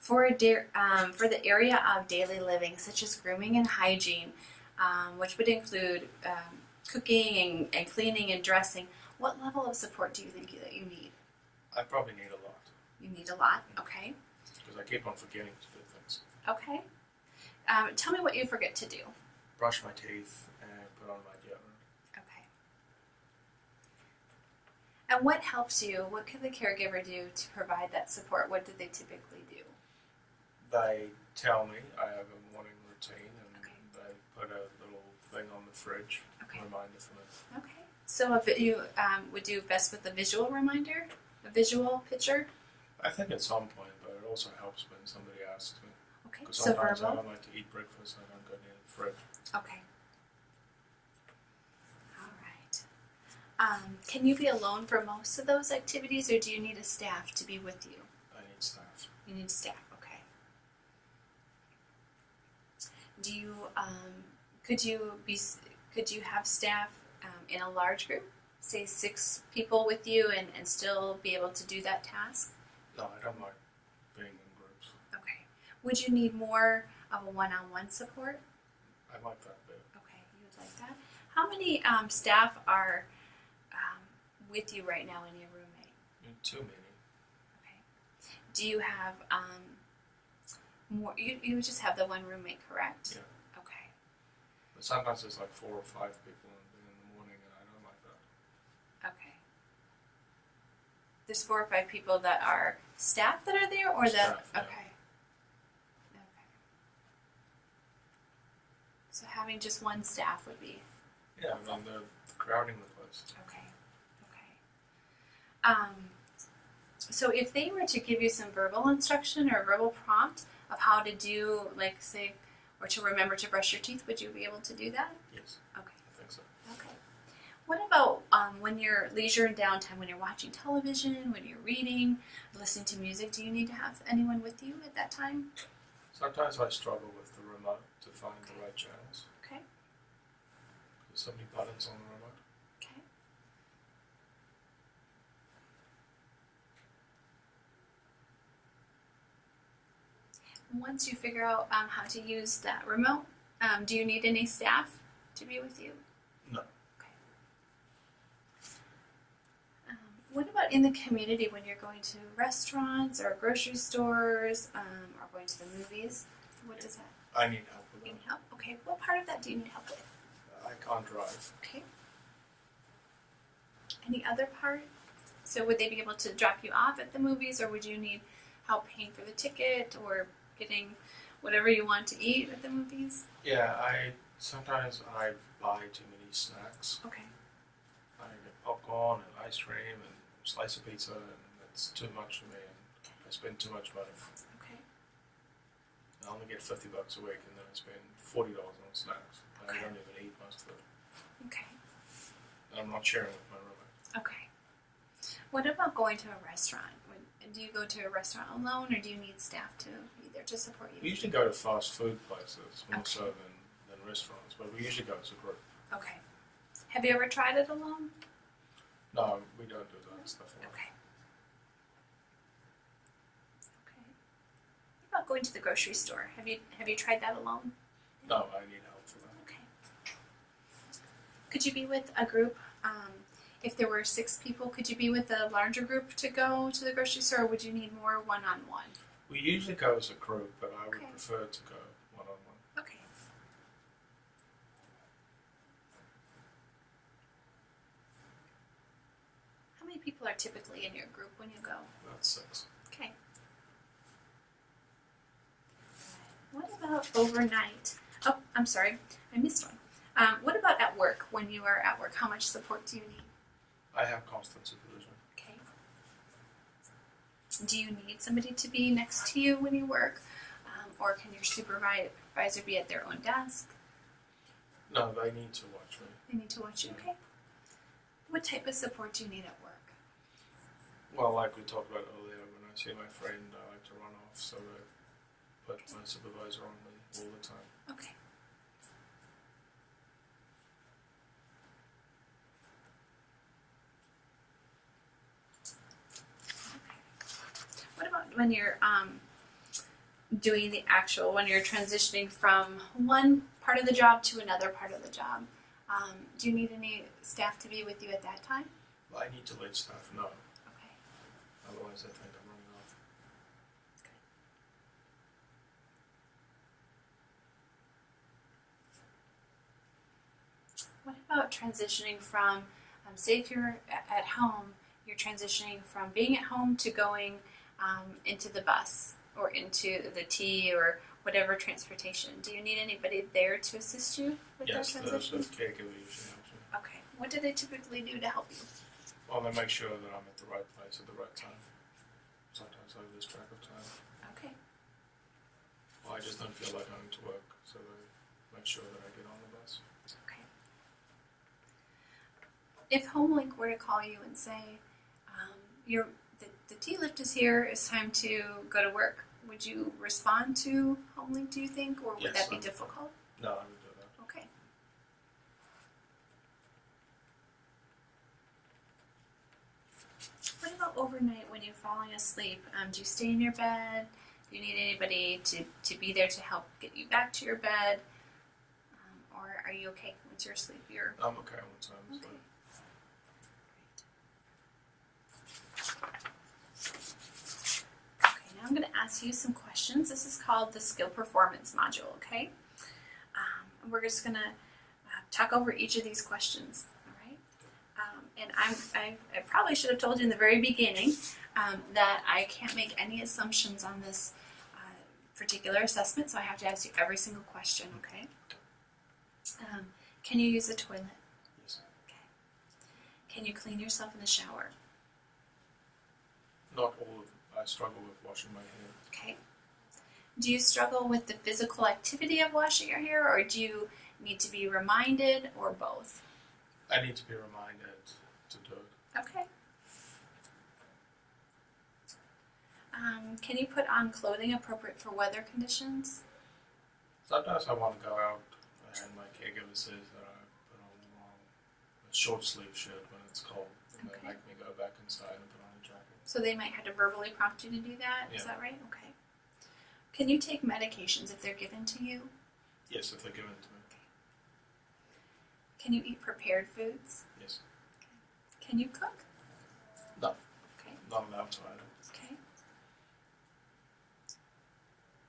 For the area of daily living, such as grooming and hygiene, which would include cooking and cleaning and dressing, what level of support do you think that you need? I probably need a lot. You need a lot, okay. Because I keep on forgetting to do things. Okay. Tell me what you forget to do. Brush my teeth and put on my deodorant. Okay. And what helps you? What can the caregiver do to provide that support? What do they typically do? They tell me I have a morning routine, and Okay. they put a little thing on the fridge, Okay. reminder for me. Okay. So if you would do best with a visual reminder, a visual picture. I think at some point, but it also helps when somebody asks me. Okay. Because So sometimes I verbal. don't like to eat breakfast, I don't go near the fridge. Okay. All right. Can you be alone for most of those activities, or do you need a staff to be with you? I need staff. You need staff. Okay. Do you could you have staff in a large group, say 6 people with you, and still be able to do that task? No, I don't like being in groups. Okay. Would you need more of a one-on-one support? I like that bit. Okay, you would like that. How many staff are with you right now in your roommate? Too many. Okay. Do you have more? You just have the one roommate, correct? Yeah. Okay. But sometimes there's like 4 or 5 people in the morning, and I don't like that. Okay. There's 4 or 5 people that are staff that are there, or that? Staff, yeah. Okay. Okay. So having just one staff would be Yeah, and they're crowding the place. okay. So if they were to give you some verbal instruction or verbal prompt of how to do, like say, or to remember to brush your teeth, would you be able to do that? Yes, Okay. I think so. Okay. What about when you're leisure and downtime, when you're watching television, when you're reading, listening to music? Do you need to have anyone with you at that time? Sometimes I struggle with the remote to find the right channels. Okay. There's so many buttons on the remote. Okay. Once you figure out how to use that remote, do you need any staff to be with you? No. Okay. What about in the community when you're going to restaurants or grocery stores or going to the movies? What does that? I need help with You need that. help? Okay. What part of that do you need help with? I can't drive. Okay. Any other part? So would they be able to drop you off at the movies, or would you need help paying for the ticket or getting whatever you want to eat at the movies? Yeah, sometimes I buy too many snacks. Okay. I get popcorn and ice cream and slice of pizza, and it's too much for me, and I spend too much money. Okay. I only get $50 a week, and then I spend $40 on snacks. Okay. I don't even eat most of it. Okay. And I'm not sharing with my roommate. Okay. What about going to a restaurant? Do you go to a restaurant alone, or do you need staff to be there to support We you? usually go to fast food places more Okay. so than restaurants, but we usually go as a group. Okay. Have you ever tried it alone? No, we don't do that stuff alone. Okay. Okay. What about going to the grocery store? Have you tried that alone? No, I need help for that. Okay. Could you be with a group? If there were 6 people, could you be with a larger group to go to the grocery store, or would you need more one-on-one? We usually go as a group, but I would Okay. prefer to go one-on-one. Okay. How many people are typically in your group when you go? That's 6. Okay. What about overnight? Oh, I'm sorry, I missed one. What about at work? When you are at work, how much support do you need? I have constant supervision. Okay. Do you need somebody to be next to you when you work? Or can your supervisor be at their own desk? No, they need to watch me. They need to watch you, okay? What type of support do you need at work? Well, like we talked about earlier, when I see my friend, I like to run off, so I put my supervisor on me all the time. Okay. What about when you're doing the actual, when you're transitioning from one part of the job to another part of the job, do you need any staff to be with you at that time? Well, I need to let staff know, Okay. otherwise I think I'm running off. What about transitioning from, say if you're at home, you're transitioning from being at home to going into the bus or into the T or whatever transportation. Do you need anybody there to assist you with Yes, that the transition? caregiver usually helps me. Okay. What do they typically do to help you? Well, they make sure that I'm at the right place at the right time. Sometimes I lose track of time. Okay. Well, I just don't feel like going to work, so they make sure that I get on the bus. Okay. If HomeLink were to call you and say, the T lift is here, it's time to go to work, would you respond to HomeLink, do you think, or would Yes, that be I would. difficult? No, I would do that. Okay. What about overnight when you're falling asleep? Do you stay in your bed? Do you need anybody to be there to help get you back to your bed? Or are you okay once you're asleep? I'm okay once I'm Okay. asleep. Okay, now I'm going to ask you some questions. This is called the skill performance module, okay? And we're just going to talk over each of these questions, all right? And I probably should have told you in the very beginning that I can't make any assumptions on this particular assessment, so I have to ask you every single question, okay? Can you use the toilet? Yes. Okay. Can you clean yourself in the shower? Not all of I struggle with washing my hair. Okay. Do you struggle with the physical activity of washing your hair, or do you need to be reminded, or both? I need to be reminded to do it. Okay. Can you put on clothing appropriate for weather conditions? Sometimes I want to go out and my caregiver says that I put on the wrong short sleeve shirt when it's cold. And Okay. they make me go back inside and put on a jacket. So they might have to verbally prompt you to do that. Is Yeah. that right? Okay. Can you take medications if they're given to you? Yes, if they're given to me. Can you eat prepared foods? Yes. Can you cook? No, Okay. not allowed to either. Okay.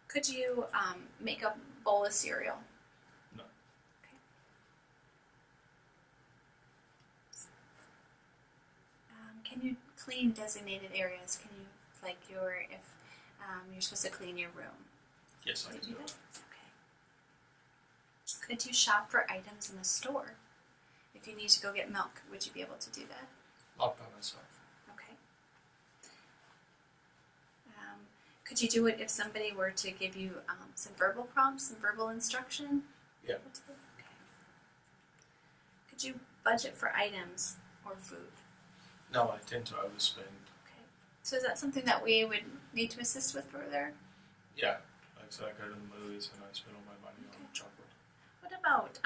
Could you make a bowl of cereal? No. Okay. Can you clean designated areas? Can you, like if you're supposed to clean your room? Yes, I Could can you do do it. that? Okay. Could you shop for items in the store? If you need to go get milk, would you be able to do that? Not by myself. Okay. Could you do it if somebody were to give you some verbal prompts, some verbal instruction? Yeah. Okay. Could you budget for items or food? No, I tend to overspend. Okay. So is that something that we would need to assist with further? Yeah. Like so I go to the movies and I spend all my money on chocolate. What about,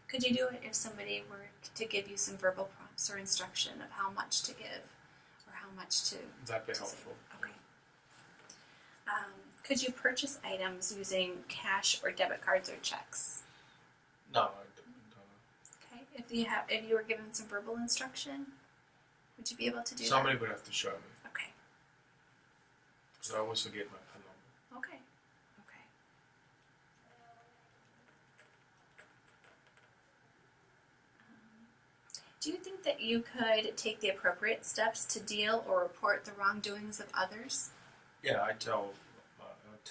could you do it if somebody were to give you some verbal prompts or instruction of how much to give or how much to... That'd be helpful. Okay. Could you purchase items using cash or debit cards or checks? No, I don't. Okay. If you were given some verbal instruction, would you be able to do Somebody would have to show me. that? Okay. Because I always forget my PIN number. Okay. Okay. Do you think that you could take the appropriate steps to deal or report the wrongdoings of others? Yeah, I tell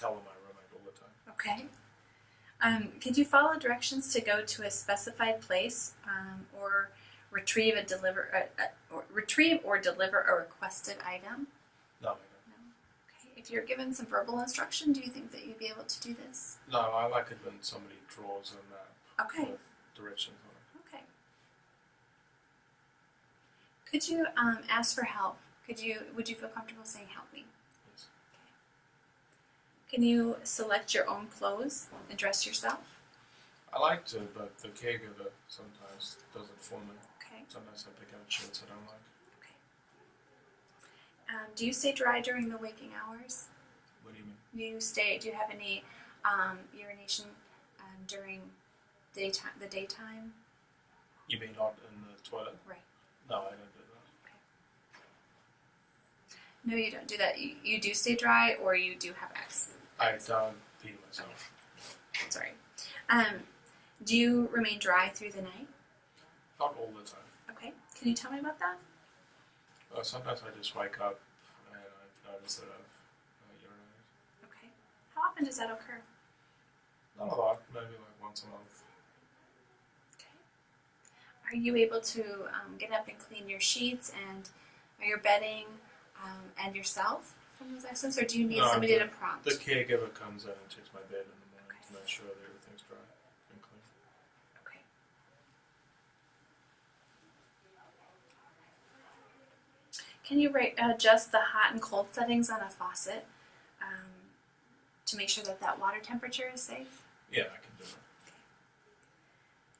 them my roommate all the time. Okay. Could you follow directions to go to a specified place or retrieve or deliver a requested item? No, I No. Okay. If you're given some verbal instruction, do you think that you'd be able to do this? don't. No, I like it when somebody draws a map Okay. with directions on it. Okay. Could you ask for help? Would you feel comfortable saying help me? Yes. Can you select your own clothes and dress yourself? I like to, but the caregiver sometimes does it for me. Okay. Sometimes I pick out shirts I don't like. Okay. Do you stay dry during the waking hours? What do you mean? Do you have any urination during daytime? The daytime? You mean not in the toilet? Right. No, I don't do that. No, you don't do that. You do stay dry, or you do have X. I don't pee myself. Okay. Sorry. Do you remain dry through the night? Not all the time. Okay. Can you tell me about that? Sometimes I just wake up and I've noticed that I've urinated. Okay. How often does that occur? Not a lot, maybe like once a month. Okay. Are you able to get up and clean your sheets and your bedding and yourself from those accidents, or do you need somebody to prompt? The caregiver comes in and checks my bed in the morning to make sure that everything's dry and clean. Okay. Can you adjust the hot and cold settings on a faucet to make sure that water temperature is safe? Yeah, I can do that. Okay.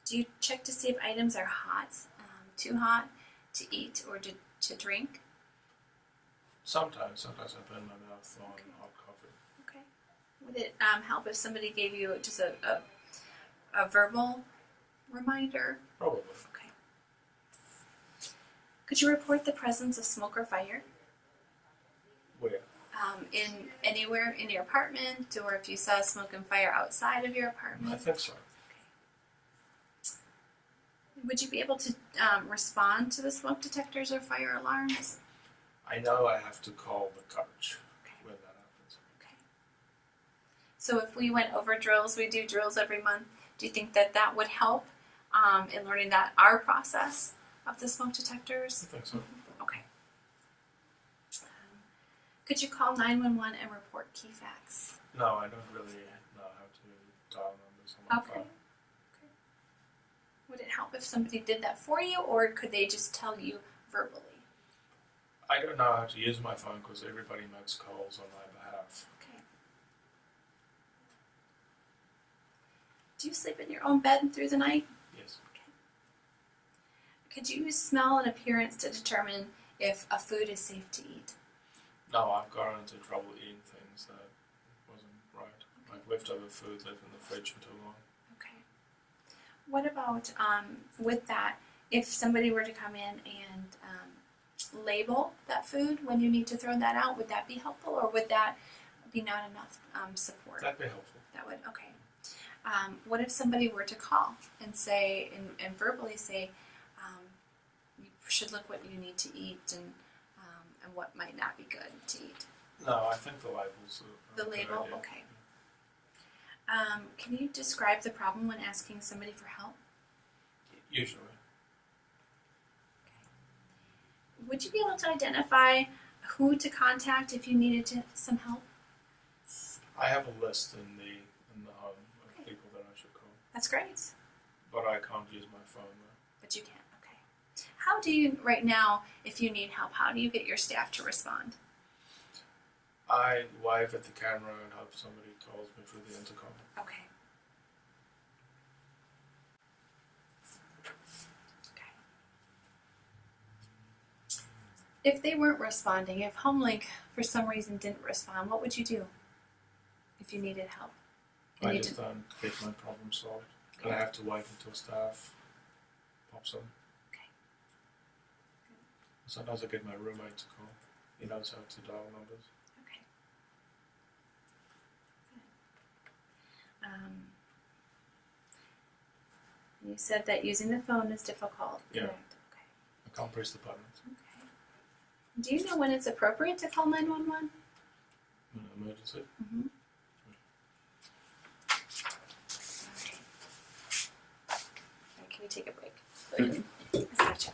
Do you check to see if items are hot, too hot to eat or to drink? Sometimes I burn my mouth on hot coffee. Okay. Would it help if somebody gave you just a verbal reminder? Probably. Okay. Could you report the presence of smoke or fire? Where? In anywhere in your apartment, or if you saw smoke and fire outside of your apartment? I think so. Okay. Would you be able to respond to the smoke detectors or fire alarms? I know I have to call the coach when that happens. Okay. So if we went over drills, we do drills every month. Do you think that would help in learning our process of the smoke detectors? I think so. Okay. Could you call 911 and report key facts? No, I don't really know how to dial numbers on my phone. Okay. Would it help if somebody did that for you, or could they just tell you verbally? I don't know how to use my phone because everybody makes calls on my behalf. Okay. Do you sleep in your own bed through the night? Yes. Okay. Could you use smell and appearance to determine if a food is safe to eat? No, I've got into trouble eating things that wasn't right. Like leftover food left in the fridge for too long. Okay. What about with that, if somebody were to come in and label that food when you need to throw that out, would that be helpful, or would that be not enough support? That'd be helpful. That would, okay. What if somebody were to call and say, and verbally say, you should look what you need to eat and what might not be good to eat? No, I think the label's The label, okay. Can you describe the problem when asking somebody for help? Usually. Would you be able to identify who to contact if you needed some help? I have a list in the home of people that I should call, That's great. but I can't use my phone though. But you can, okay. How do you, right now, if you need help, how do you get your staff to respond? I wave at the camera and hope somebody calls me through the intercom. Okay. If they weren't responding, if HomeLink for some reason didn't respond, what would you do if you needed help? And I you just don't get my problem solved. Okay. And I have to wait until staff pops on. Okay. Sometimes I get my roommate to call. He knows how to dial numbers. Okay. You said that using the phone is difficult. Yeah. Correct. Okay. I can't press the buttons. Okay. Do you know when it's appropriate to call 911? In an emergency. Mm-hmm. Can we take a break? Gotcha.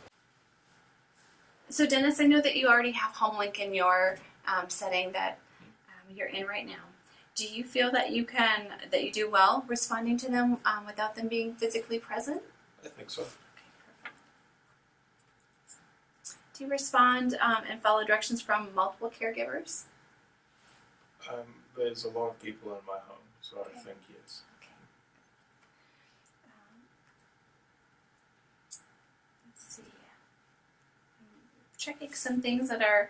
So Dennis, I know that you already have HomeLink in your setting that you're in right now. Do you feel that you do well responding to them without them being physically present? I think so. Okay, perfect. Do you respond and follow directions from multiple caregivers? There's a lot of people in my home, so Okay. I think yes. Okay. Let's see. Checking some things that are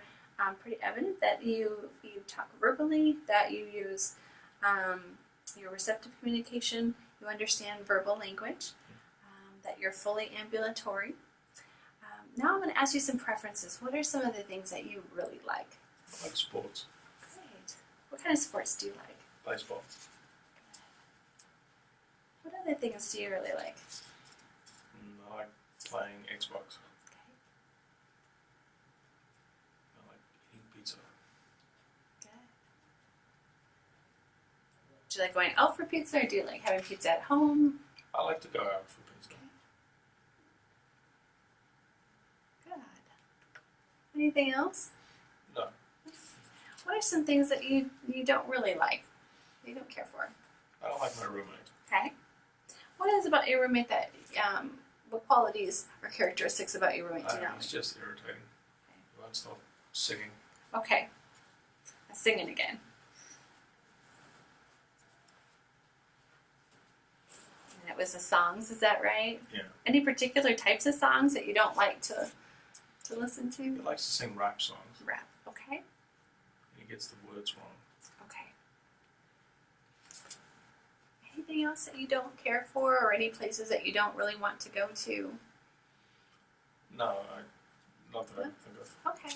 pretty evident that you talk verbally, that you use your receptive communication, you understand verbal language, that you're fully ambulatory. Now I'm going to ask you some preferences. What are some of the things that you really like? I like sports. Great. What kind of sports do you like? Baseball. What other things do you really like? I like playing Xbox. Okay. I like eating pizza. Good. Do you like going out for pizza, or do you like having pizza at home? I like to go out for pizza. Okay. Good. Anything else? No. What are some things that you don't really like? You don't care for? I don't like my roommate. Okay. What is about your roommate that, what qualities or characteristics about your roommate do you not He's like? just irritating. He won't stop singing. Okay. Singing again. And it was the songs, is that right? Yeah. Any particular types of songs that you don't like to listen He to? likes to sing rap songs. Rap. Okay. He gets the words wrong. Okay. Anything else that you don't care for, or any places that you don't really want to go to? No, not that I can think of. Okay.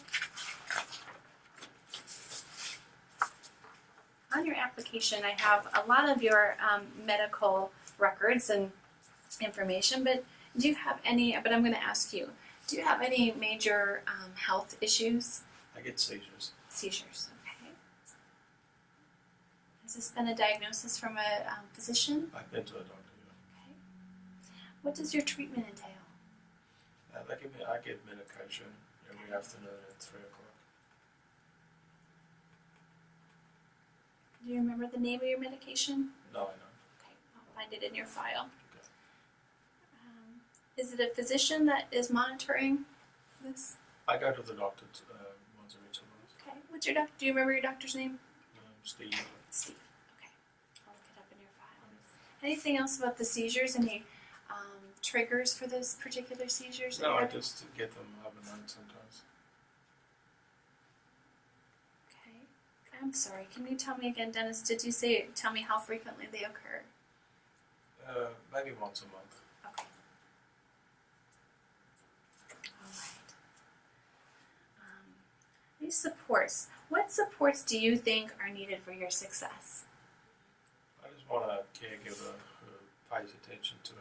On your application, I have a lot of your medical records and information, but do you have any, but I'm going to ask you, do you have any major health issues? I get seizures. Seizures, okay. Has this been a diagnosis from a physician? I've been to a doctor. Okay. What does your treatment entail? I get medication every afternoon at 3 o'clock. Do you remember the name of your medication? No, I don't. Okay, I'll find it in your file. Okay. Is it a physician that is monitoring this? I go to the doctor once every 2 months. Okay. What's your doctor? Do you remember your doctor's name? Steve. Steve. Okay. I'll look it up in your file. Anything else about the seizures? Any triggers for those particular seizures? that No, you're I having? just get them overnight sometimes. Okay. I'm sorry. Can you tell me again, Dennis? Did you tell me how frequently they occur? Maybe once a month. Okay. All right. These supports. What supports do you think are needed for your success? I just want a caregiver who pays attention to me.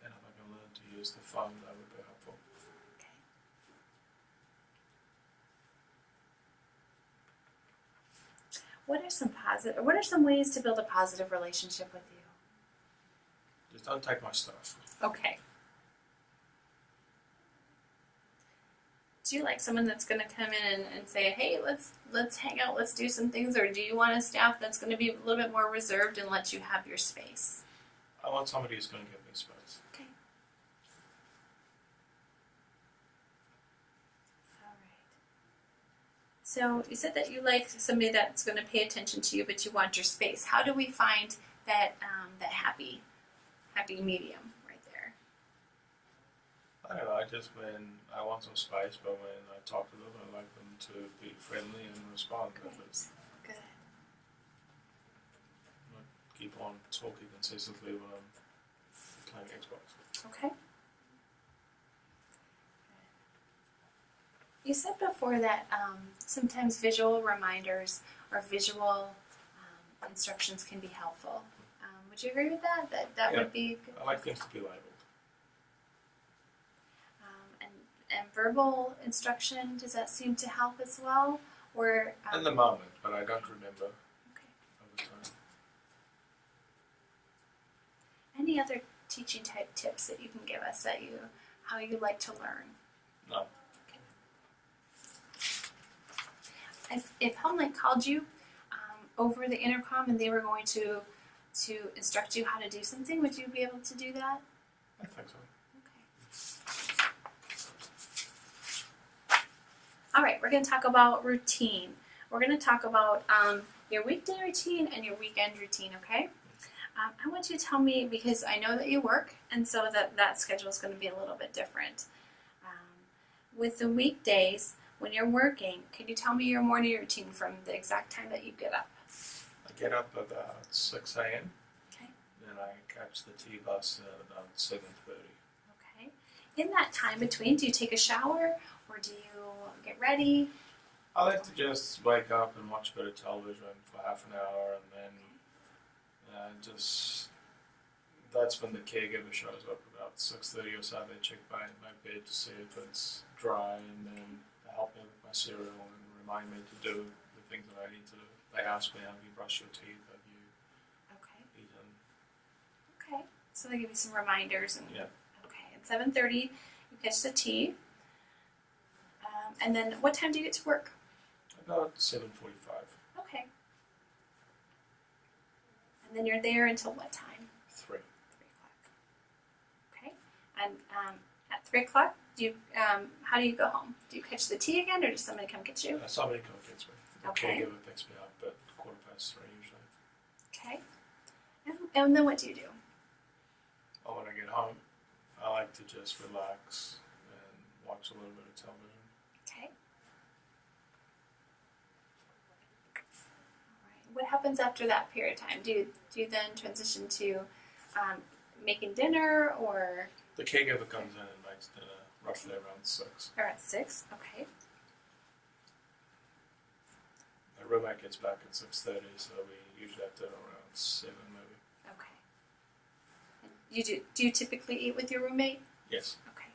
And if I can learn to use the phone, that would be helpful. Okay. What are some ways to build a positive relationship with you? Just don't take my stuff. Okay. Do you like someone that's going to come in and say, hey, let's hang out, let's do some things, or do you want a staff that's going to be a little bit more reserved and let you have your space? I want somebody who's going to give me space. Okay. All right. So you said that you like somebody that's going to pay attention to you, but you want your space. How do we find that that happy medium right there? I don't know, when I want some space, but when I talk to them, I like them to be friendly and respond. Great. Good. Not keep on talking incessantly when I'm playing Xbox. Okay. You said before that sometimes visual reminders or visual instructions can be helpful. Would you agree with that? That Yeah. would be good. I like things to be labelled. And verbal instruction, does that seem to help as well? Or In the moment, but I don't remember okay. over time. Any other teaching type tips that you can give us that how you like to learn? No. If Homeland called you over the intercom and they were going to instruct you how to do something, would you be able to do that? I think so. Okay. All right, we're going to talk about routine. We're going to talk about your weekday routine and your weekend routine, okay? I want you to tell me, because I know that you work, and so that schedule is going to be a little bit different. with the weekdays when you're working, could you tell me your morning routine from the exact time that you get up? I get up about 6 a.m. Okay. Then I catch the T bus at about 7:30. Okay. In that time between, do you take a shower or do you get ready? I like to just wake up and watch a bit of television for half an hour, and then that's when the caregiver shows up about 6:30 or so. They check my bed to see if it's dry, and then they help me with my cereal and remind me to do the things that I need to do. They ask me, have you brushed your teeth? Have you eaten? Okay. So they give you some reminders. And, Yeah. Okay. At 7:30, you catch the tea. And then what time do you get to work? About 7:45. Okay. And then you're there until what time? 3. 3 o'clock. Okay. And at 3 o'clock, do you how do you go home? Do you catch the tea again, or does somebody come get you? Somebody comes gets me. The Okay. caregiver picks me up at 3:15 usually. Okay. And then what do you do? Or when I get home, I like to just relax and watch a little bit of television. Okay. All right. What happens after that period of time? Do you then transition to making dinner or The caregiver comes in and makes dinner roughly around 6. at 6? Okay. My roommate gets back at 6:30, so we usually have dinner around 7 maybe. Okay. Do you typically eat with your roommate? Yes. Okay.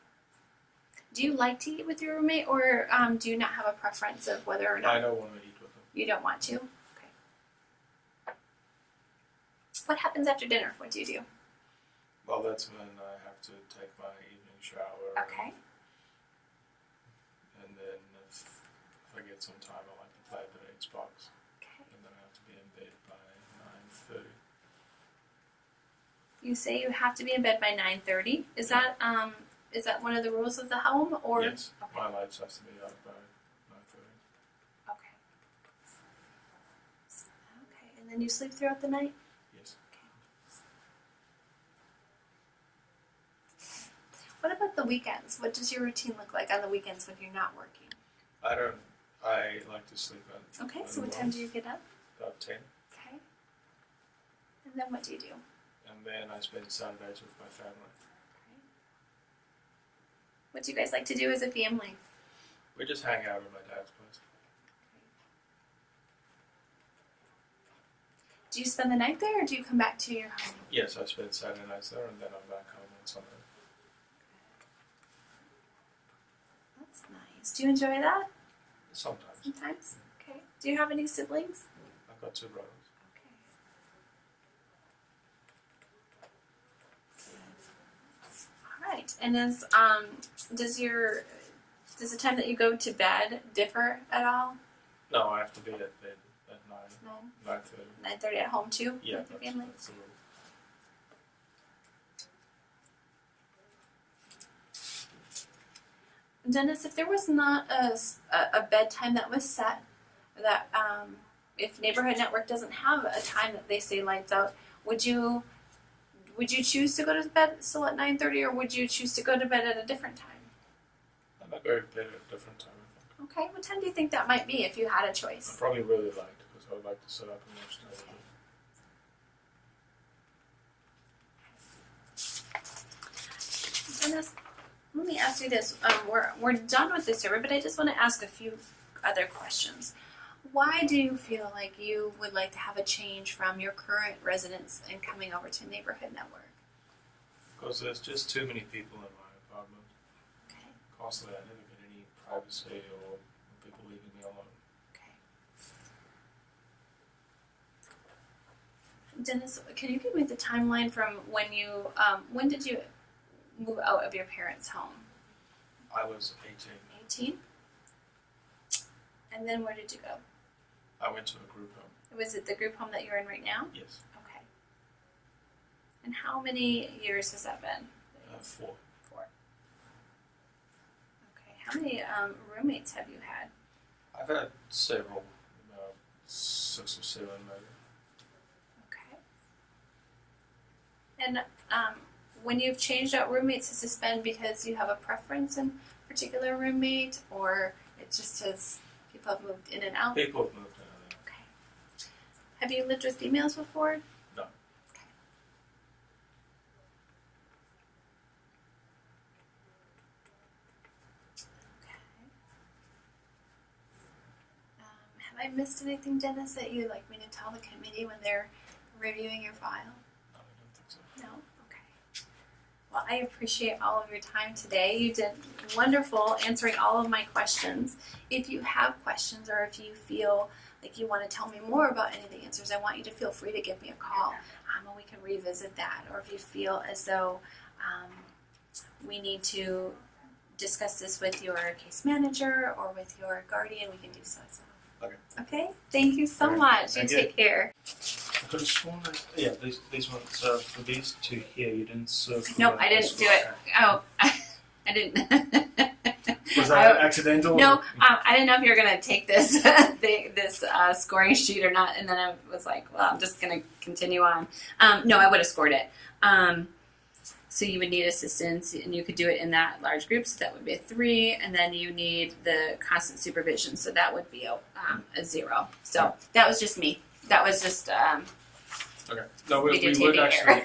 Do you like to eat with your roommate, or do you not have a preference of whether or not I don't want to eat with them. you don't want to? Okay. What happens after dinner? What do you do? Well, that's when I have to take my evening shower. Okay. And then if I get some time, I like to play a bit of Xbox. Okay. And then I have to be in bed by 9:30. You say you have to be in bed by 9:30. Is that one of the rules of the home, or Yes. Okay. My lights has to be out by 9:30. Okay. Okay. And then you sleep throughout the night? Yes. What about the weekends? What does your routine look like on the weekends when you're not working? I like to sleep at Okay, so what time do you get up? about 10. Okay. And then what do you do? And then I spend Saturdays with my family. Okay. What do you guys like to do as a family? We just hang out at my dad's place. Do you spend the night there, or do you come back to your home? Yes, I spend Saturday nights there, and then I'm back home on Sunday. That's nice. Do you enjoy that Sometimes. sometimes? Okay. Do you have any siblings? I've got 2 brothers. Okay. All right. And does the time that you go to bed differ at all? No, I have to be at bed at 9, 9:30. 9:30 at home too? Yeah, With your family? that's the rule. Dennis, if there was not a bedtime that was set, that if Neighborhood Network doesn't have a time that they say lights out, would you choose to go to bed still at 9:30, or would you choose to go to bed at a different time? I'm not going to bed at a different time, I think. Okay, what time do you think that might be if you had a I choice? probably really like because I would like to sit up and watch television. Dennis, let me ask you this. We're done with this survey, but I just want to ask a few other questions. Why do you feel like you would like to have a change from your current residence and coming over to Neighborhood Network? Because there's just too many people in my apartment. Okay. Constantly, I never get any privacy or people leaving me alone. Okay. Dennis, can you give me the timeline from when did you move out of your parents' home? I was 18. 18? And then where did you go? I went to a group home. Was it the group home that you're in right now? Yes. Okay. And how many years has that been? 4. 4. Okay. How many roommates have you had? I've had several, about 6 or 7 maybe. Okay. And when you've changed out roommates, has this been because you have a preference in particular roommate, or it just has people have moved in and out? People have moved in. Okay. Have you lived with females before? No. Okay. Have I missed anything, Dennis, that you'd like me to tell the committee when they're reviewing your file? No, I don't think so. No? Okay. Well, I appreciate all of your time today. You did wonderful answering all of my questions. If you have questions or if you feel like you want to tell me more about any of the answers, I want you to feel free to give me a call and we can revisit that. Or if you feel as though we need to discuss this with your case manager or with your guardian, we can do so as well. Okay. Okay? Thank you so much. You Thank you. take care. I could have sworn yeah, these ones, for these two here, you didn't circle. Nope, I didn't do it. Oh, I didn't. Was that accidental? No, I didn't know if you were gonna take this this scoring sheet or not, and then I was like, well, I'm just gonna continue on. No, I would have scored it. So you would need assistance, and you could do it in that large group. So that would be a 3, and then you need the constant supervision. So that would be a 0. So that was just me. That was just. Okay. No, we did would take actually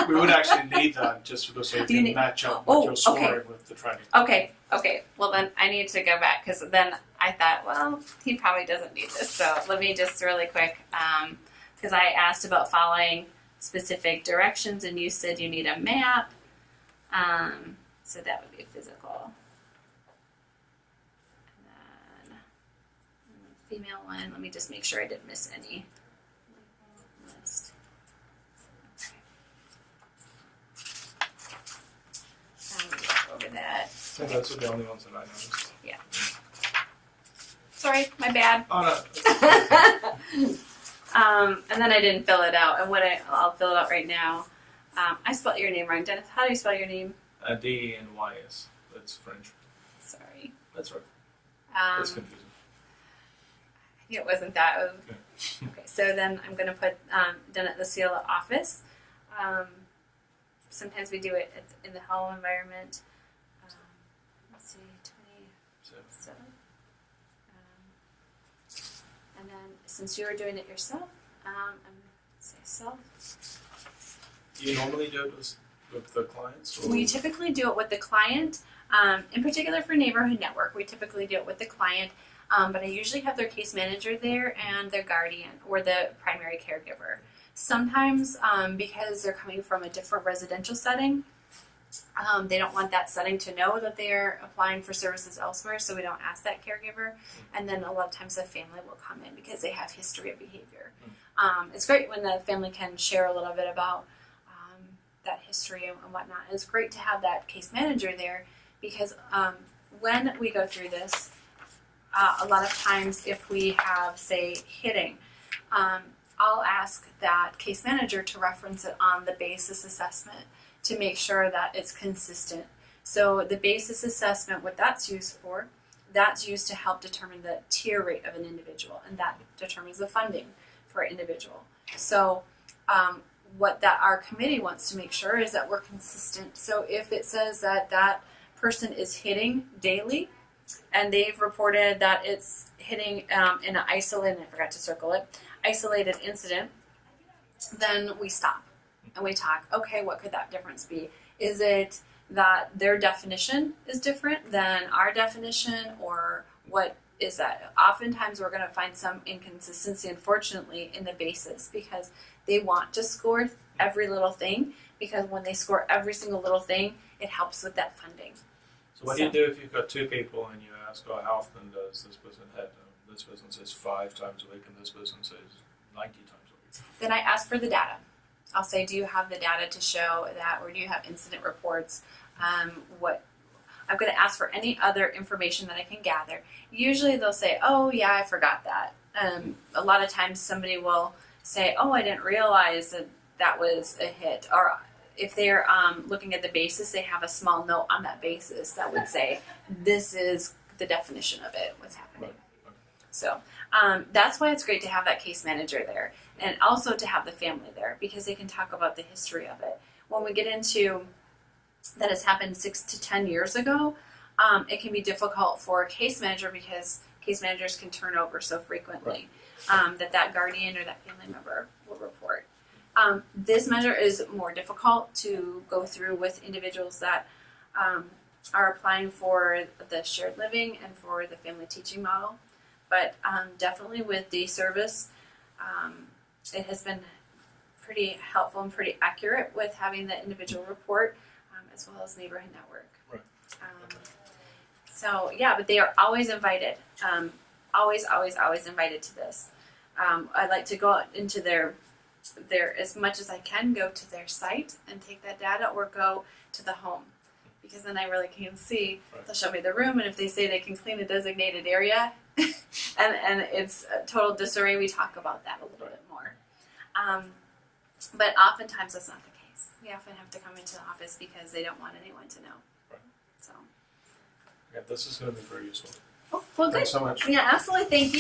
we would actually need that just because so you can match up what you're scoring with the training. Okay. Well, then I need to go back because then I thought, well, he probably doesn't need this. So let me just really quick, because I asked about following specific directions, and you said you need a map. So that would be physical. And then female one. Let me just make sure I didn't miss any. List. Go over that. I think those are the only ones that I noticed. Yeah. Sorry, my bad. Oh no. And then I didn't fill it out. And I'll fill it out right now. I spelled your name wrong, Dennis. How do you spell your name? D-E-N-Y-S. That's French. Sorry. That's right. That's confusing. It wasn't that. It was, okay, so then I'm going to put done at the CLA office. Sometimes we do it in the home environment. Let's see, 27. And then since you were doing it yourself, I'm going to say self. Do you normally do it with the clients? Or? We typically do it with the client. In particular for Neighborhood Network, we typically do it with the client. But I usually have their case manager there and their guardian or the primary caregiver. Sometimes because they're coming from a different residential setting, they don't want that setting to know that they're applying for services elsewhere, so we don't ask that caregiver. And then a lot of times the family will come in because they have history of behavior. It's great when the family can share a little bit about that history and whatnot. And it's great to have that case manager there because when we go through this, a lot of times if we have, say, hitting, I'll ask that case manager to reference it on the basis assessment to make sure that it's consistent. So the basis assessment, what that's used for, that's used to help determine the tier rate of an individual, and that determines the funding for an individual. So what that our committee wants to make sure is that we're consistent. So if it says that that person is hitting daily, and they've reported that it's hitting in an isolated, I forgot to circle it, isolated incident, then we stop and we talk, okay, what could that difference be? Is it that their definition is different than our definition, or what is that? Oftentimes we're going to find some inconsistency, unfortunately, in the basis because they want to score every little thing, because when they score every single little thing, it helps with that funding. So what do you do if you've got 2 people and you ask, oh, how often does this person hit? This person says 5 times a week and this person says 90 times a week. Then I ask for the data. I'll say, do you have the data to show that, or do you have incident reports? What I'm going to ask for any other information that I can gather. Usually they'll say, oh yeah, I forgot that. A lot of times somebody will say, oh, I didn't realize that that was a hit. Or if they're looking at the basis, they have a small note on that basis that would say, this is the definition of it, what's happening. Right. Okay. So that's why it's great to have that case manager there, and also to have the family there, because they can talk about the history of it. When we get into that has happened 6 to 10 years ago, it can be difficult for a case manager because case managers can turn over so frequently that guardian or that family member will report. This measure is more difficult to go through with individuals that are applying for the shared living and for the family teaching model. But definitely with day service, it has been pretty helpful and pretty accurate with having the individual report as well as neighborhood network. Right. So yeah, but they are always invited. Always invited to this. I like to go out into their as much as I can, go to their site and take that data, or go to the home, because then I really can see. Right. They'll show me the room, and if they say they can clean a designated area, and it's a total disarray, we talk about that a little bit more. But oftentimes that's not the case. We often have to come into the office because they don't want anyone to know. Right. So. Yeah, this is going to be very useful. Oh, well, good. Thanks so much. Yeah, absolutely. Thank you.